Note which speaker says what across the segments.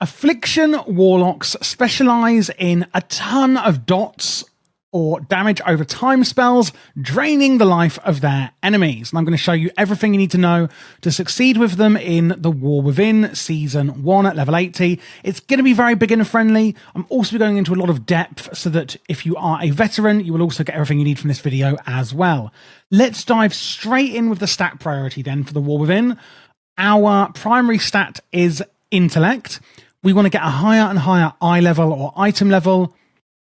Speaker 1: Affliction Warlocks specialize in a ton of dots or damage over time spells, draining the life of their enemies. And I'm going to show you everything you need to know to succeed with them in the War Within Season 1 at level 80. It's going to be very beginner friendly. I'm also going into a lot of depth so that if you are a veteran, you will also get everything you need from this video as well. Let's dive straight in with the stat priority then for the War Within. Our primary stat is Intellect. We want to get a higher and higher eye level or item level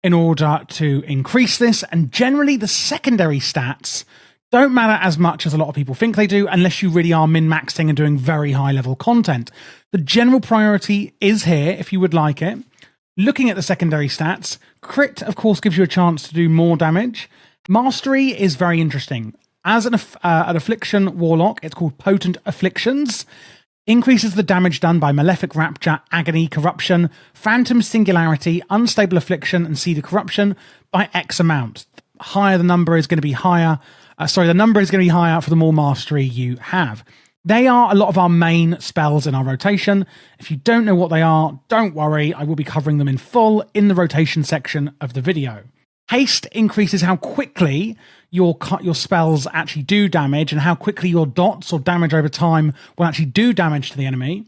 Speaker 1: in order to increase this. And generally the secondary stats don't matter as much as a lot of people think they do, unless you really are min-maxing and doing very high level content. The general priority is here if you would like it. Looking at the secondary stats, crit of course gives you a chance to do more damage. Mastery is very interesting. As an Affliction Warlock, it's called Potent Afflictions. Increases the damage done by Malefic Rapture, Agony, Corruption, Phantom Singularity, Unstable Affliction, and Seed of Corruption by X amount. Higher the number is going to be higher. The number is going to be higher for the more mastery you have. They are a lot of our main spells in our rotation. If you don't know what they are, don't worry. I will be covering them in full in the rotation section of the video. Haste increases how quickly your spells actually do damage and how quickly your dots or damage over time will actually do damage to the enemy.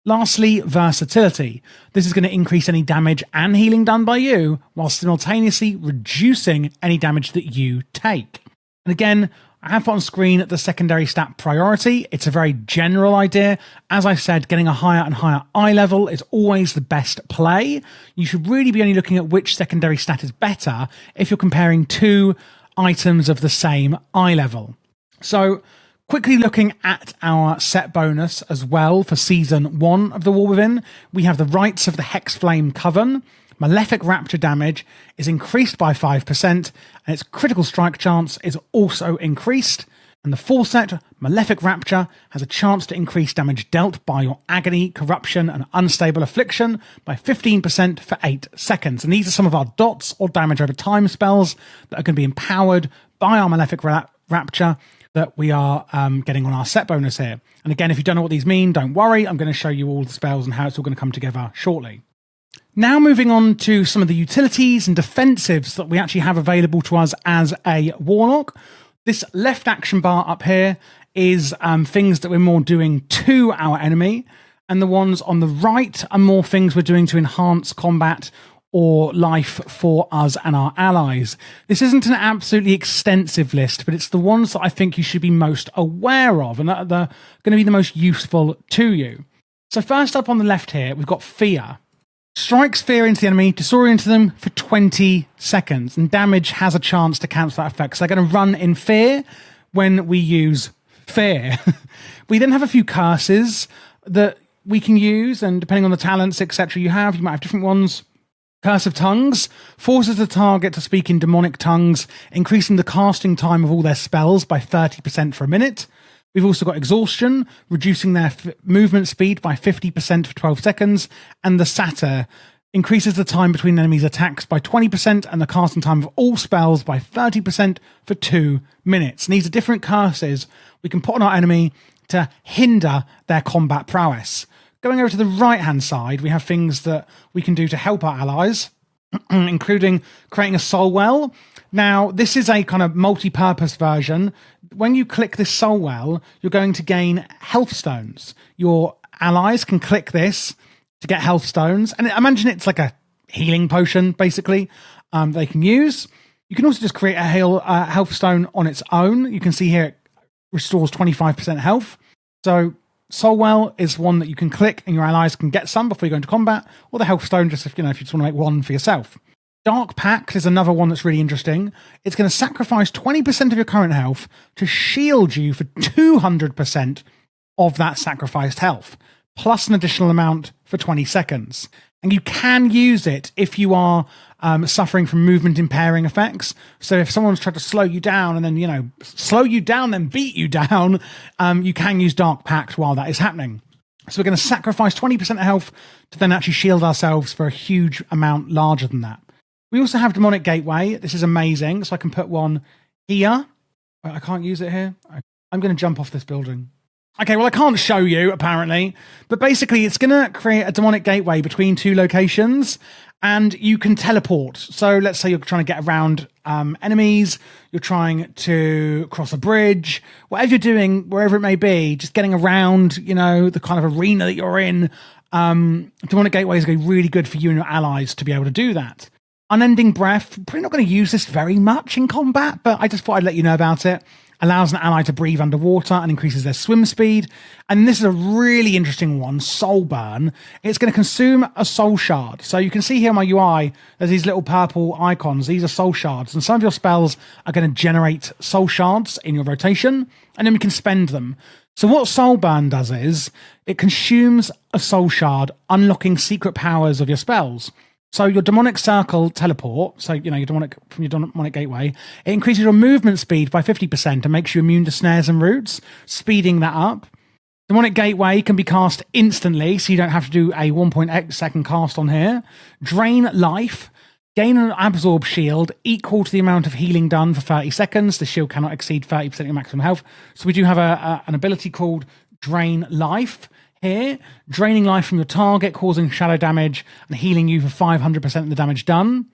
Speaker 1: Lastly, Versatility. This is going to increase any damage and healing done by you while simultaneously reducing any damage that you take. And again, I have put on screen the secondary stat priority. It's a very general idea. As I said, getting a higher and higher eye level is always the best play. You should really be only looking at which secondary stat is better if you're comparing two items of the same eye level. So quickly looking at our set bonus as well for Season 1 of the War Within, we have the Rites of the Hexflame Coven. Malefic Rapture damage is increased by 5%, and its critical strike chance is also increased. And the full set, Malefic Rapture, has a chance to increase damage dealt by your Agony, Corruption, and Unstable Affliction by 15% for 8 seconds. And these are some of our dots or damage over time spells that are going to be empowered by our Malefic Rapture that we are getting on our set bonus here. And again, if you don't know what these mean, don't worry. I'm going to show you all the spells and how it's all going to come together shortly. Now moving on to some of the utilities and defensives that we actually have available to us as a Warlock. This left action bar up here is things that we're more doing to our enemy, and the ones on the right are more things we're doing to enhance combat or life for us and our allies. This isn't an absolutely extensive list, but it's the ones that I think you should be most aware of and that are going to be the most useful to you. So first up on the left here, we've got Fear. Strikes fear into the enemy, disorient them for 20 seconds, and damage has a chance to cancel that effect. So they're going to run in fear when we use fear. We then have a few curses that we can use, and depending on the talents, etc. you might have different ones. Curse of Tongues forces the target to speak in demonic tongues, increasing the casting time of all their spells by 30% for a minute. We've also got Exhaustion, reducing their movement speed by 50% for 12 seconds. And the Satyr increases the time between enemies' attacks by 20% and the casting time of all spells by 30% for 2 minutes. And these are different curses we can put on our enemy to hinder their combat prowess. Going over to the right-hand side, we have things that we can do to help our allies, including creating a soul well. Now, this is a kind of multi-purpose version. When you click this soul well, you're going to gain health stones. Your allies can click this to get health stones. And imagine it's like a healing potion, basically, they can use. You can also just create a health stone on its own. You can see here it restores 25% health. So soul well is one that you can click and your allies can get some before you go into combat, or the health stone just if you just want to make one for yourself. Dark Pact is another one that's really interesting. It's going to sacrifice 20% of your current health to shield you for 200% of that sacrificed health, plus an additional amount for 20 seconds. And you can use it if you are suffering from movement impairing effects. So if someone's tried to slow you down and then, slow you down, then beat you down, you can use Dark Pact while that is happening. So we're going to sacrifice 20% of health to then actually shield ourselves for a huge amount larger than that. We also have Demonic Gateway. This is amazing. So I can put one here. I can't use it here. I'm going to jump off this building. Okay, well, I can't show you, apparently, but basically it's going to create a demonic gateway between two locations, and you can teleport. So let's say you're trying to get around enemies, you're trying to cross a bridge, whatever you're doing, wherever it may be, just getting around, you know, the kind of arena that you're in. Demonic gateway is going to be really good for you and your allies to be able to do that. Unending Breath, probably not going to use this very much in combat, but I just thought I'd let you know about it. Allows an ally to breathe underwater and increases their swim speed. And this is a really interesting one, Soul Burn. It's going to consume a soul shard. So you can see here on my UI, there's these little purple icons. These are soul shards. And some of your spells are going to generate soul shards in your rotation, and then we can spend them. So what Soul Burn does is it consumes a soul shard, unlocking secret powers of your spells. So your demonic circle teleport, so you know from your demonic gateway, it increases your movement speed by 50% and makes you immune to snares and roots, speeding that up. Demonic gateway can be cast instantly, so you don't have to do a 1.8 second cast on here. Drain life, gain an absorb shield equal to the amount of healing done for 30 seconds. The shield cannot exceed 30% of your maximum health. So we do have an ability called Drain Life. Here, draining life from your target, causing shadow damage and healing you for 500% of the damage done.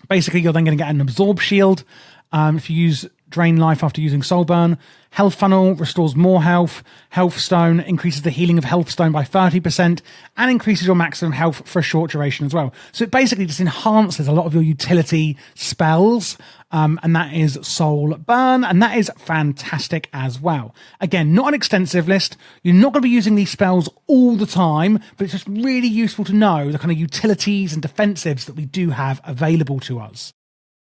Speaker 1: Basically, you're then going to get an absorb shield if you use drain life after using Soul Burn. Health Funnel restores more health. Health Stone increases the healing of Health Stone by 30% and increases your maximum health for a short duration as well. So it basically just enhances a lot of your utility spells, and that is Soul Burn, and that is fantastic as well. Again, not an extensive list. You're not going to be using these spells all the time, but it's just really useful to know the kind of utilities and defensives that we do have available to us.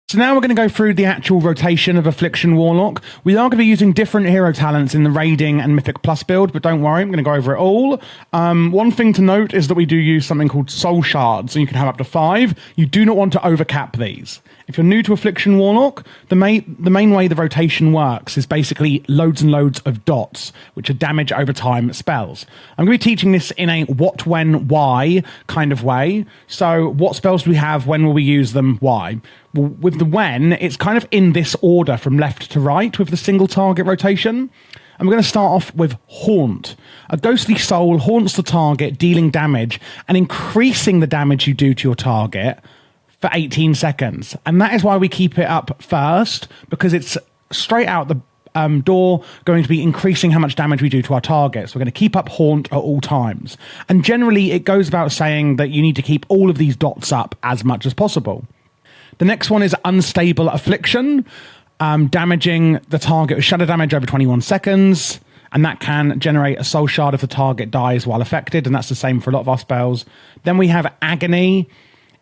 Speaker 1: So now we're going to go through the actual rotation of Affliction Warlock. We are going to be using different hero talents in the Raiding and Mythic Plus build, but don't worry, I'm going to go over it all. One thing to note is that we do use something called Soul Shards, and you can have up to 5. You do not want to overcap these. If you're new to Affliction Warlock, the main way the rotation works is basically loads and loads of dots, which are damage over time spells. I'm going to be teaching this in a what, when, why kind of way. So what spells do we have? When will we use them? Why? Well, with the when, it's kind of in this order from left to right with the single target rotation. And we're going to start off with Haunt. A ghostly soul haunts the target, dealing damage and increasing the damage you do to your target for 18 seconds. And that is why we keep it up first, because it's straight out the door going to be increasing how much damage we do to our targets. We're going to keep up Haunt at all times. And generally, it goes about saying that you need to keep all of these dots up as much as possible. The next one is Unstable Affliction, damaging the target with shadow damage over 21 seconds. And that can generate a soul shard if the target dies while affected. And that's the same for a lot of our spells. Then we have Agony.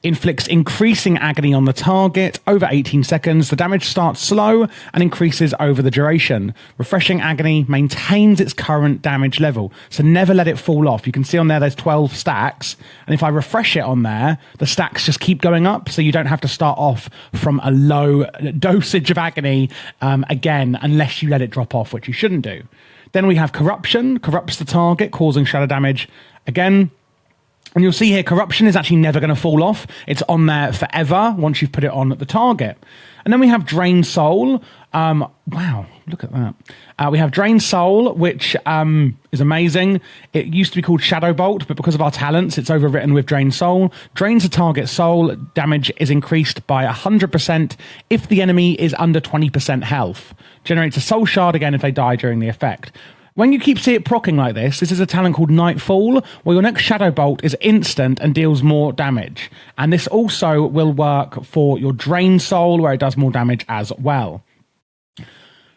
Speaker 1: Inflicts increasing agony on the target over 18 seconds. The damage starts slow and increases over the duration. Refreshing Agony maintains its current damage level, so never let it fall off. You can see on there there's 12 stacks, and if I refresh it on there, the stacks just keep going up, so you don't have to start off from a low dosage of Agony again, unless you let it drop off, which you shouldn't do. Then we have Corruption. Corrupts the target, causing shadow damage. Again, and you'll see here, Corruption is actually never going to fall off. It's on there forever once you've put it on the target. And then we have Drain Soul. Wow, look at that. We have Drain Soul, which is amazing. It used to be called Shadow Bolt, but because of our talents, it's overwritten with Drain Soul. Drains the target soul. Damage is increased by 100% if the enemy is under 20% health. Generates a soul shard again if they die during the effect. When you keep seeing it proccing like this is a talent called Nightfall, where your next Shadow Bolt is instant and deals more damage. And this also will work for your Drain Soul, where it does more damage as well.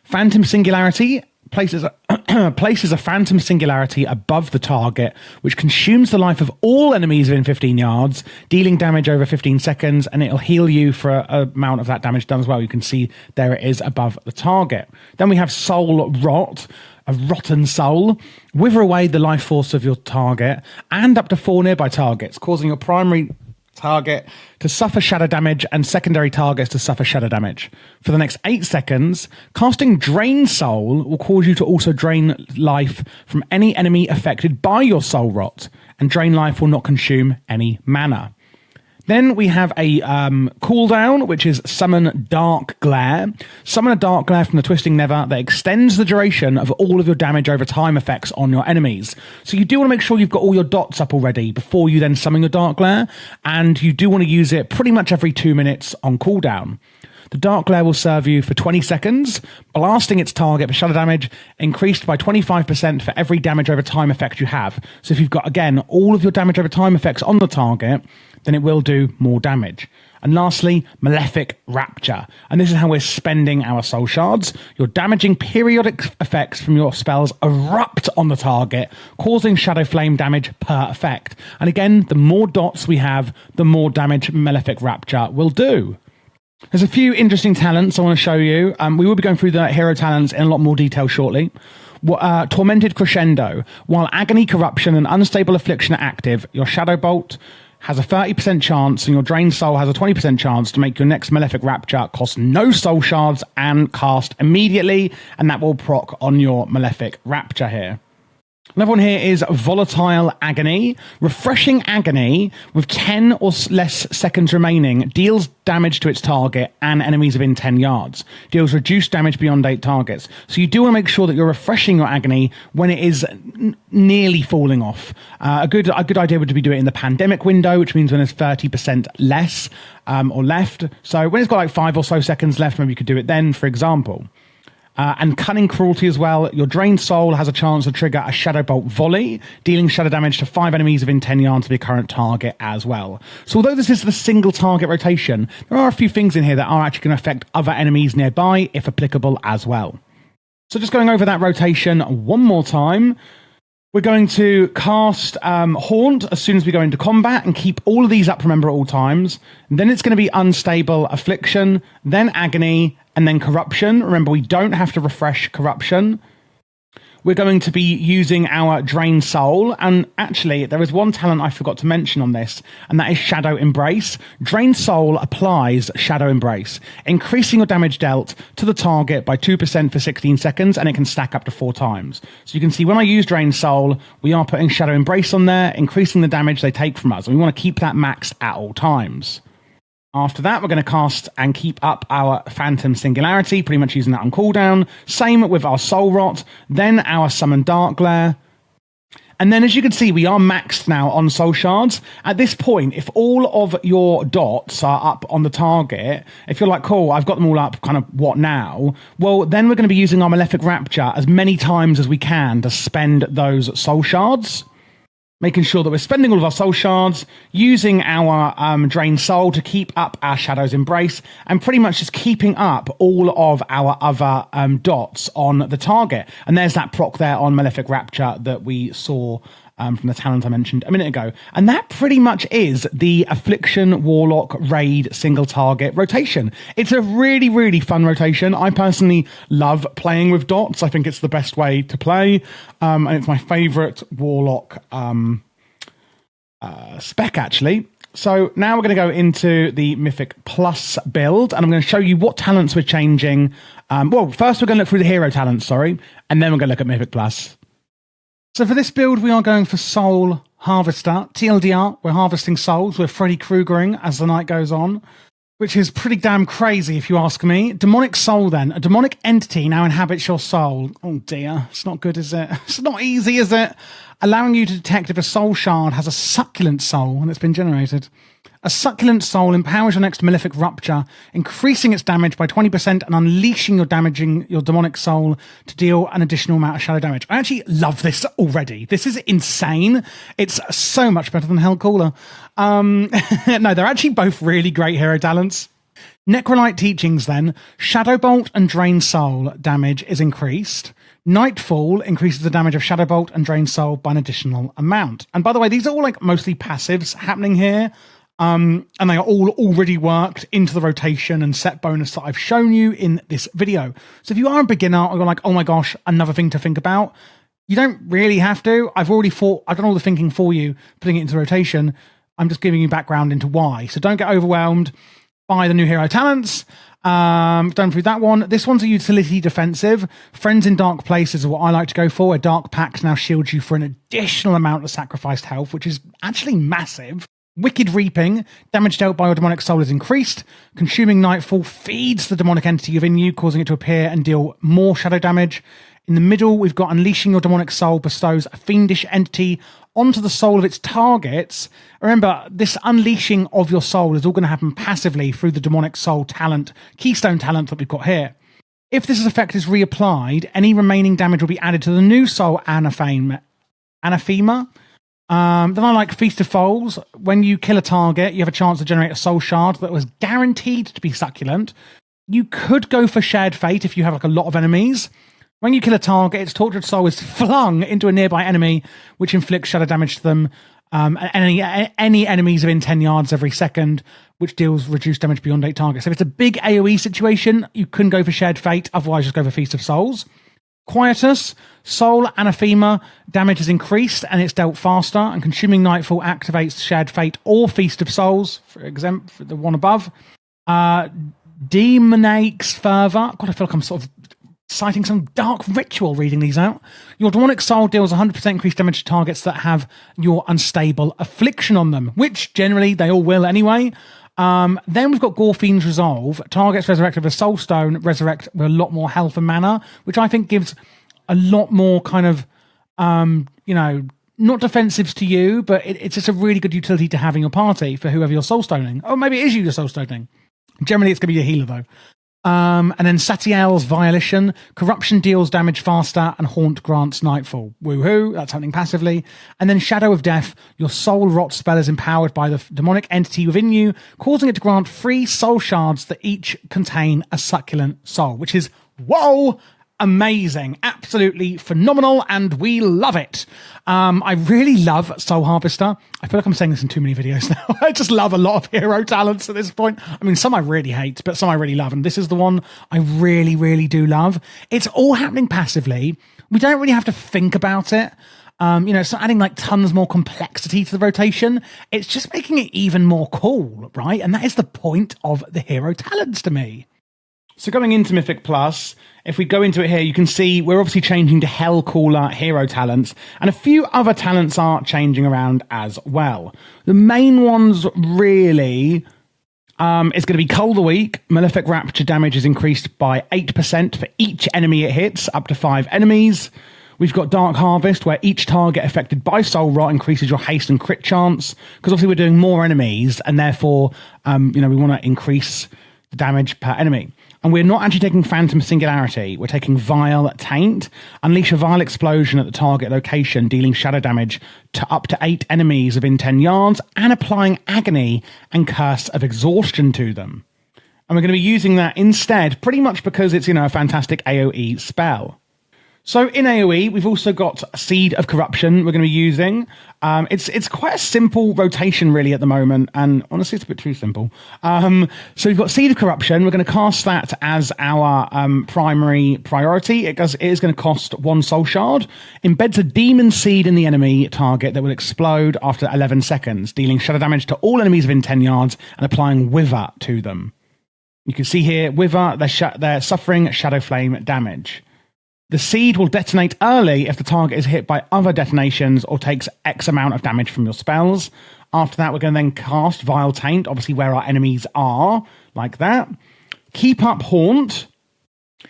Speaker 1: Phantom Singularity places a Phantom Singularity above the target, which consumes the life of all enemies within 15 yards, dealing damage over 15 seconds, and it'll heal you for an amount of that damage done as well. You can see there it is above the target. Then we have Soul Rot. A rotten soul, wither away the life force of your target and up to 4 nearby targets, causing your primary target to suffer shadow damage and secondary targets to suffer shadow damage. For the next 8 seconds, casting Drain Soul will cause you to also drain life from any enemy affected by your soul rot, and drain life will not consume any mana. Then we have a cooldown, which is Summon Dark Glare. Summon a Dark Glare from the Twisting Nether that extends the duration of all of your damage over time effects on your enemies. So you do want to make sure you've got all your dots up already before you then summon your Dark Glare, and you do want to use it pretty much every 2 minutes on cooldown. The Dark Glare will serve you for 20 seconds, blasting its target for shadow damage, increased by 25% for every damage over time effect you have. So if you've got, again, all of your damage over time effects on the target, then it will do more damage. And lastly, Malefic Rapture. And this is how we're spending our soul shards. Your damaging periodic effects from your spells erupt on the target, causing shadow flame damage per effect. And again, the more dots we have, the more damage Malefic Rapture will do. There's a few interesting talents I want to show you. We will be going through the hero talents in a lot more detail shortly. Tormented Crescendo. While Agony, Corruption, and Unstable Affliction are active, your Shadow Bolt has a 30% chance and your Drained Soul has a 20% chance to make your next Malefic Rapture cost no soul shards and cast immediately, and that will proc on your Malefic Rapture here. Another one here is Volatile Agony. Refreshing Agony with 10 or less seconds remaining deals damage to its target and enemies within 10 yards. Deals reduced damage beyond 8 targets. So you do want to make sure that you're refreshing your Agony when it is nearly falling off. A good idea would be do it in the pandemic window, which means when there's 30% less or left. So when it's got like 5 or so seconds left, maybe you could do it then, for example. And Cunning Cruelty as well. Your Drained Soul has a chance to trigger a Shadow Bolt volley, dealing shadow damage to 5 enemies within 10 yards of your current target as well. So although this is the single target rotation, there are a few things in here that are actually going to affect other enemies nearby, if applicable as well. So just going over that rotation one more time. We're going to cast Haunt as soon as we go into combat and keep all of these up, remember, at all times. And then it's going to be Unstable Affliction, then Agony, and then Corruption. Remember, we don't have to refresh Corruption. We're going to be using our Drained Soul. And actually, there is one talent I forgot to mention on this, and that is Shadow Embrace. Drained Soul applies Shadow Embrace, increasing your damage dealt to the target by 2% for 16 seconds, and it can stack up to 4 times. So you can see when I use Drained Soul, we are putting Shadow Embrace on there, increasing the damage they take from us. And we want to keep that maxed at all times. After that, we're going to cast and keep up our Phantom Singularity, pretty much using that on cooldown. Same with our Soul Rot, then our Summon Dark Glare. And then, as you can see, we are maxed now on Soul Shards. At this point, if all of your dots are up on the target, if you're like, cool, I've got them all up, kind of, what now? Well, then we're going to be using our Malefic Rapture as many times as we can to spend those Soul Shards. Making sure that we're spending all of our soul shards, using our Drained Soul to keep up our Shadow's Embrace, and pretty much just keeping up all of our other dots on the target. And there's that proc there on Malefic Rapture that we saw from the talent I mentioned a minute ago. And that pretty much is the Affliction Warlock Raid single target rotation. It's a really, really fun rotation. I personally love playing with dots. I think it's the best way to play. And it's my favorite Warlock spec, actually. So now we're going to go into the Mythic Plus build, and I'm going to show you what talents we're changing. Well, first we're going to look through the hero talents, sorry, and then we're going to look at Mythic Plus. So for this build, we are going for Soul Harvester. TLDR, we're harvesting souls. We're Freddy Kruegering as the night goes on, which is pretty damn crazy if you ask me. Demonic Soul then. A demonic entity now inhabits your soul. Oh dear, it's not good, is it? It's not easy, is it? Allowing you to detect if a soul shard has a succulent soul and it's been generated. A succulent soul empowers your next Malefic Rupture, increasing its damage by 20% and unleashing your demonic soul to deal an additional amount of shadow damage. I actually love this already. This is insane. It's so much better than Hellcaller. No, they're actually both really great hero talents. Necrolite Teachings then. Shadow Bolt and Drained Soul damage is increased. Nightfall increases the damage of Shadow Bolt and Drained Soul by an additional amount. And by the way, these are all like mostly passives happening here. And they are all already worked into the rotation and set bonus that I've shown you in this video. So if you are a beginner or you're like, oh my gosh, another thing to think about, you don't really have to. I've done all the thinking for you, putting it into rotation. I'm just giving you background into why. So don't get overwhelmed by the new hero talents. Done through that one. This one's a utility defensive. Friends in Dark Places is what I like to go for. A Dark Pact now shields you for an additional amount of sacrificed health, which is actually massive. Wicked Reaping, damage dealt by your demonic soul is increased. Consuming Nightfall feeds the demonic entity within you, causing it to appear and deal more shadow damage. In the middle, we've got Unleashing Your Demonic Soul bestows a fiendish entity onto the soul of its targets. Remember, this unleashing of your soul is all going to happen passively through the demonic soul talent, keystone talent that we've got here. If this effect is reapplied, any remaining damage will be added to the new soul anathema. Then I like Feast of Foes. When you kill a target, you have a chance to generate a soul shard that was guaranteed to be succulent. You could go for Shared Fate if you have like a lot of enemies. When you kill a target, its tortured soul is flung into a nearby enemy, which inflicts shadow damage to them. Any enemies within 10 yards every second, which deals reduced damage beyond 8 targets. So if it's a big AoE situation, you couldn't go for Shared Fate, otherwise just go for Feast of Souls. Quietus, Soul Anathema, damage is increased and it's dealt faster, and Consuming Nightfall activates Shared Fate or Feast of Souls, for example, for the one above. Demonake's Fervor. God, I feel like I'm sort of citing some dark ritual reading these out. Your demonic soul deals 100% increased damage to targets that have your unstable affliction on them, which generally they all will anyway. Then we've got Gorfiend's Resolve. Targets resurrected with a soul stone resurrect with a lot more health and mana, which I think gives a lot more kind of, not defensives to you, but it's just a really good utility to have in your party for whoever you're soul stoning. Or maybe it is you you're soul stoning. Generally, it's going to be a healer, though. And then Satiel's Violation. Corruption deals damage faster and Haunt grants Nightfall. Woohoo, that's happening passively. And then Shadow of Death. Your Soul Rot spell is empowered by the demonic entity within you, causing it to grant 3 soul shards that each contain a succulent soul, which is, whoa, amazing, absolutely phenomenal, and we love it. I really love Soul Harvester. I feel like I'm saying this in too many videos now. I just love a lot of hero talents at this point. I mean, some I really hate, but some I really love, and this is the one I really, really do love. It's all happening passively. We don't really have to think about it. It's not adding like tons more complexity to the rotation. It's just making it even more cool, right? And that is the point of the hero talents to me. So going into Mythic Plus, if we go into it here, you can see we're obviously changing to Hellcaller hero talents, and a few other talents are changing around as well. The main ones really is going to be Cull the Weak. Malefic Rapture damage is increased by 8% for each enemy it hits, up to 5 enemies. We've got Dark Harvest, where each target affected by Soul Rot increases your haste and crit chance, because obviously we're doing more enemies, and therefore, we want to increase the damage per enemy. And we're not actually taking Phantom Singularity. We're taking Vile Taint. Unleash a Vile Explosion at the target location, dealing shadow damage to up to 8 enemies within 10 yards, and applying Agony and Curse of Exhaustion to them. And we're going to be using that instead, pretty much because it's, a fantastic AoE spell. So in AoE, we've also got Seed of Corruption we're going to be using. It's quite a simple rotation, really, at the moment, and honestly, it's a bit too simple. So we've got Seed of Corruption. We're going to cast that as our primary priority. It is going to cost 1 soul shard. Embeds a demon seed in the enemy target that will explode after 11 seconds, dealing shadow damage to all enemies within 10 yards and applying Wither to them. You can see here, Wither, they're suffering Shadow Flame damage. The seed will detonate early if the target is hit by other detonations or takes X amount of damage from your spells. After that, we're going to then cast Vile Taint, obviously where our enemies are, like that. Keep up Haunt.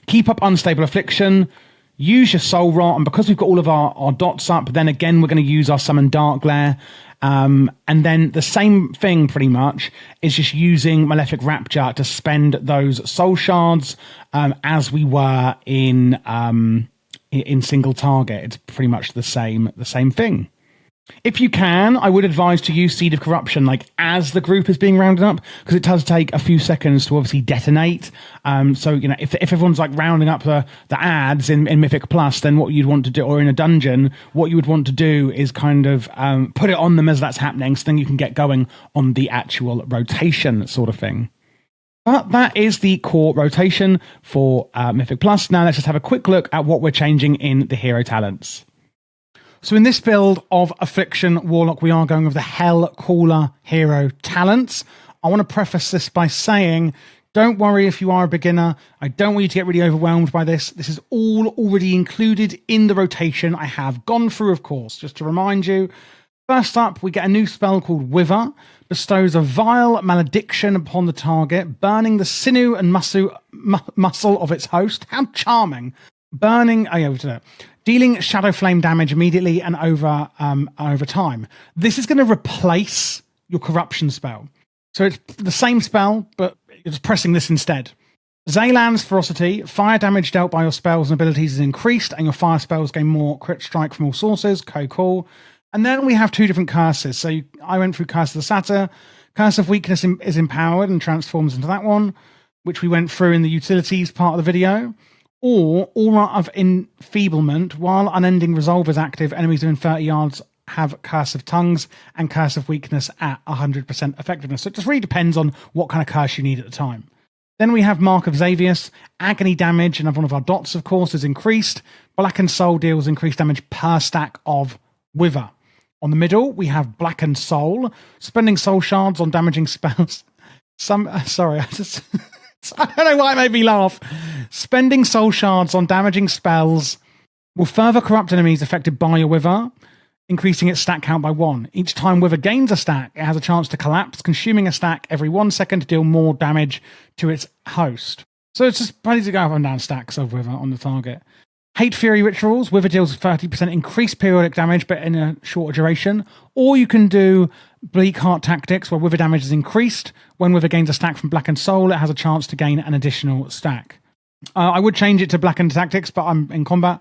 Speaker 1: Keep up Unstable Affliction. Use your Soul Rot, and because we've got all of our dots up, then again, we're going to use our Summon Dark Glare. And then the same thing, pretty much, is just using Malefic Rapture to spend those soul shards as we were in single target. It's pretty much the same thing. If you can, I would advise to use Seed of Corruption as the group is being rounded up, because it does take a few seconds to obviously detonate. If everyone's rounding up the ads in Mythic Plus, then what you'd want to do, or in a dungeon, what you would want to do is kind of put it on them as that's happening, so then you can get going on the actual rotation sort of thing. But that is the core rotation for Mythic Plus. Now let's just have a quick look at what we're changing in the hero talents. So in this build of Affliction Warlock, we are going with the Hellcaller hero talents. I want to preface this by saying, don't worry if you are a beginner. I don't want you to get really overwhelmed by this. This is all already included in the rotation I have gone through, of course, just to remind you. First up, we get a new spell called Wither. Bestows a vile malediction upon the target, burning the sinew and muscle of its host. How charming. Dealing shadow flame damage immediately and over time. This is going to replace your corruption spell. So it's the same spell, but it's pressing this instead. Zaylan's Ferocity, fire damage dealt by your spells and abilities is increased, and your fire spells gain more crit strike from all sources. Cool. And then we have two different curses. So I went through Curse of the Satyr. Curse of Weakness is empowered and transforms into that one, which we went through in the utilities part of the video. Or Aura of Enfeeblement. While Unending Resolve is active, enemies within 30 yards have Curse of Tongues and Curse of Weakness at 100% effectiveness. So it just really depends on what kind of curse you need at the time. Then we have Mark of Xavius. Agony damage, and one of our dots, of course, is increased. Blackened Soul deals increased damage per stack of Wither. On the middle, we have Blackened Soul. Spending soul shards on damaging spells. I don't know why it made me laugh. Spending soul shards on damaging spells will further corrupt enemies affected by your Wither, increasing its stack count by 1. Each time Wither gains a stack, it has a chance to collapse, consuming a stack every 1 second to deal more damage to its host. So it's just plenty to go up and down stacks of Wither on the target. Hate Fury Rituals. Wither deals 30% increased periodic damage, but in a shorter duration. Or you can do Bleak Heart Tactics, where Wither damage is increased. When Wither gains a stack from Blackened Soul, it has a chance to gain an additional stack. I would change it to Blackened Tactics, but I'm in combat.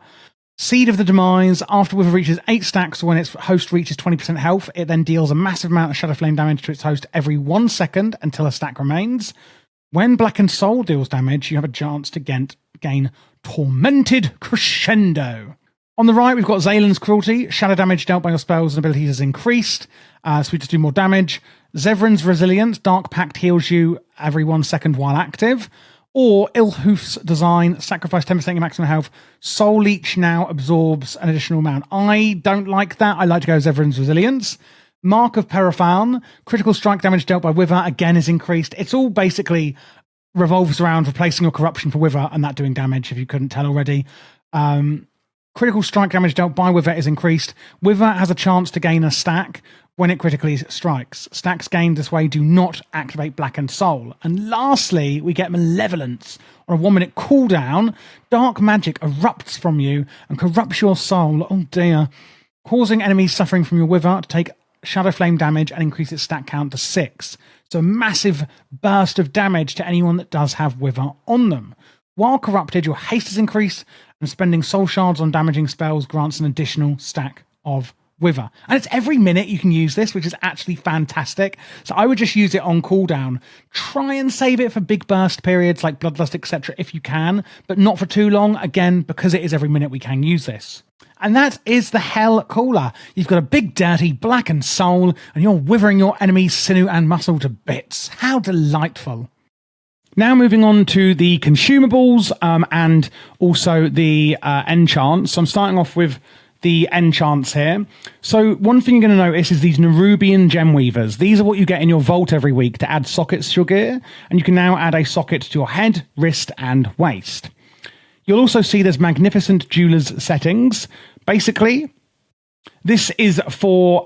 Speaker 1: Seed of the Demise. After Wither reaches 8 stacks, or when its host reaches 20% health, it then deals a massive amount of Shadow Flame damage to its host every 1 second until a stack remains. When Blackened Soul deals damage, you have a chance to gain Tormented Crescendo. On the right, we've got Zaylan's Cruelty. Shadow damage dealt by your spells and abilities is increased, so we just do more damage. Zevran's Resilience. Dark Pact heals you every 1 second while active. Or Ilhoof's Design. Sacrifice 10% of your maximum health. Soul Leech now absorbs an additional amount. I don't like that. I like to go Zevran's Resilience. Mark of Periphan. Critical strike damage dealt by Wither, again, is increased. It's all basically revolves around replacing your corruption for Wither and that doing damage, if you couldn't tell already. Critical strike damage dealt by Wither is increased. Wither has a chance to gain a stack when it critically strikes. Stacks gained this way do not activate Blackened Soul. And lastly, we get Malevolence. On a 1-minute cooldown, dark magic erupts from you and corrupts your soul, oh dear, causing enemies suffering from your Wither to take Shadow Flame damage and increase its stack count to 6. So a massive burst of damage to anyone that does have Wither on them. While corrupted, your haste is increased, and spending soul shards on damaging spells grants an additional stack of Wither. And it's every minute you can use this, which is actually fantastic. So I would just use it on cooldown. Try and save it for big burst periods like Bloodlust, etc. if you can, but not for too long. Again, because it is every minute we can use this. And that is the Hellcaller. You've got a big, dirty, blackened soul, and you're withering your enemy's sinew and muscle to bits. How delightful. Now moving on to the consumables and also the enchants. So I'm starting off with the enchants here. So one thing you're going to notice is these Nerubian Gem Weavers. These are what you get in your vault every week to add sockets to your gear. And you can now add a socket to your head, wrist, and waist. You'll also see there's Magnificent Jeweler's settings. Basically, this is for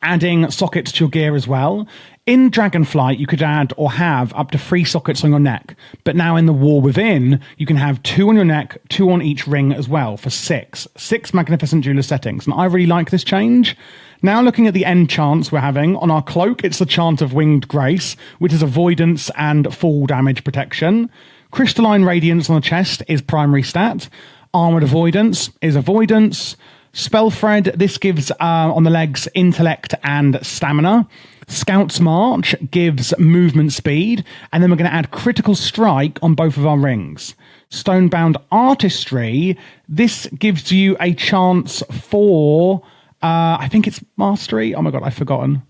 Speaker 1: adding sockets to your gear as well. In Dragonflight, you could add or have up to 3 sockets on your neck. But now in the War Within, you can have 2 on your neck, 2 on each ring as well for 6. 6 Magnificent Jeweler settings. And I really like this change. Now looking at the enchants we're having, on our cloak, it's the Chant of Winged Grace, which is avoidance and fall damage protection. Crystalline Radiance on the chest is primary stat. Armored Avoidance is avoidance. Spellthread, this gives on the legs intellect and stamina. Scout's March gives movement speed. And then we're going to add Critical Strike on both of our rings. Stonebound Artistry, this gives you a chance for, I think it's Mastery. Oh my God, I've forgotten.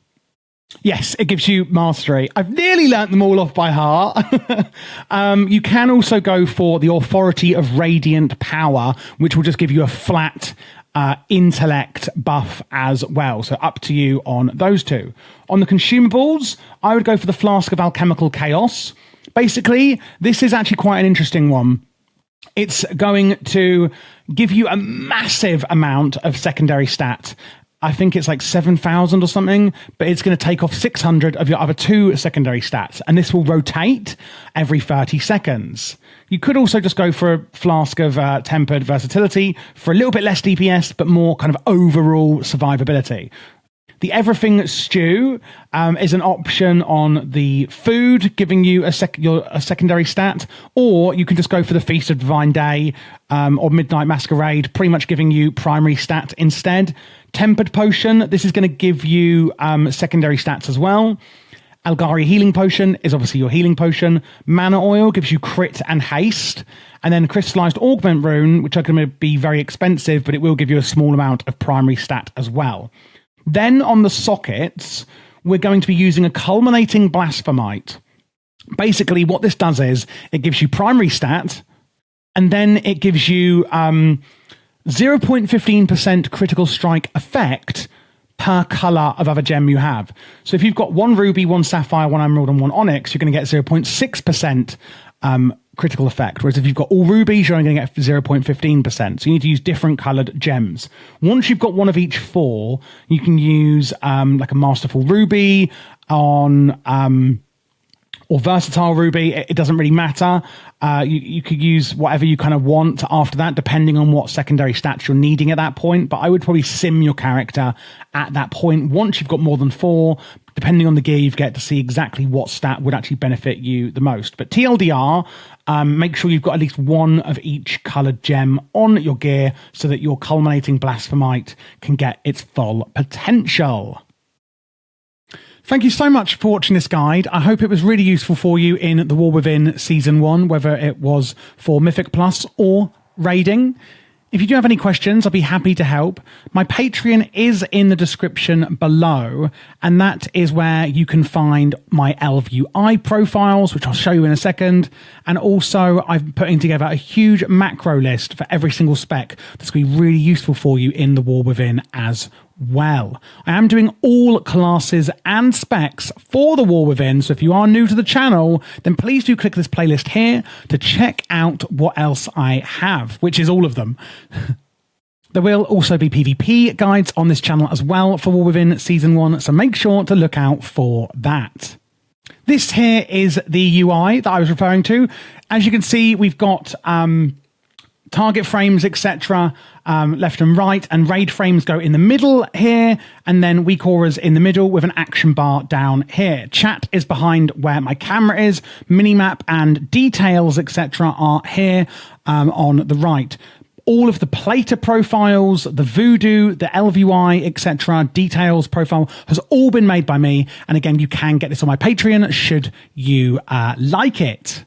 Speaker 1: Yes, it gives you Mastery. I've nearly learnt them all off by heart. You can also go for the Authority of Radiant Power, which will just give you a flat intellect buff as well. So up to you on those two. On the consumables, I would go for the Flask of Alchemical Chaos. Basically, this is actually quite an interesting one. It's going to give you a massive amount of secondary stat I think it's like 7,000 or something, but it's going to take off 600 of your other 2 secondary stats, and this will rotate every 30 seconds. You could also just go for a flask of tempered versatility for a little bit less DPS, but more kind of overall survivability. The Everything Stew is an option on the food, giving you a secondary stat, or you can just go for the Feast of Divine Day or Midnight Masquerade, pretty much giving you primary stat instead. Tempered Potion, this is going to give you secondary stats as well. Algari Healing Potion is obviously your healing potion. Mana Oil gives you crit and haste. And then Crystallized Augment Rune, which are going to be very expensive, but it will give you a small amount of primary stat as well. Then on the sockets, we're going to be using a Culminating Blasphemite. Basically, what this does is it gives you primary stat, and then it gives you 0.15% critical strike effect per color of other gem you have. So if you've got 1 ruby, 1 sapphire, 1 emerald, and 1 onyx, you're going to get 0.6% critical effect. Whereas if you've got all rubies, you're only going to get 0.15%. So you need to use different colored gems. Once you've got one of each 4, you can use like a Masterful Ruby on or Versatile Ruby. It doesn't really matter. You could use whatever you kind of want after that, depending on what secondary stats you're needing at that point. But I would probably sim your character at that point. Once you've got more than 4, depending on the gear you get, to see exactly what stat would actually benefit you the most. But TLDR, make sure you've got at least 1 of each coloured gem on your gear so that your Culminating Blasphemite can get its full potential. Thank you so much for watching this guide. I hope it was really useful for you in The War Within Season 1, whether it was for Mythic Plus or raiding. If you do have any questions, I'll be happy to help. My Patreon is in the description below, and that is where you can find my LVUI profiles, which I'll show you in a second. And also, I'm putting together a huge macro list for every single spec that's going to be really useful for you in The War Within as well. I am doing all classes and specs for The War Within, so if you are new to the channel, then please do click this playlist here to check out what else I have, which is all of them. There will also be PvP guides on this channel as well for War Within Season 1, so make sure to look out for that. This here is the UI that I was referring to. As you can see, we've got target frames, etc., left and right, and raid frames go in the middle here, and then weak auras in the middle with an action bar down here. Chat is behind where my camera is. Minimap and details, etc., are here on the right. All of the plater profiles, the voodoo, the LVUI, etc., details profile has all been made by me. And again, you can get this on my Patreon should you like it.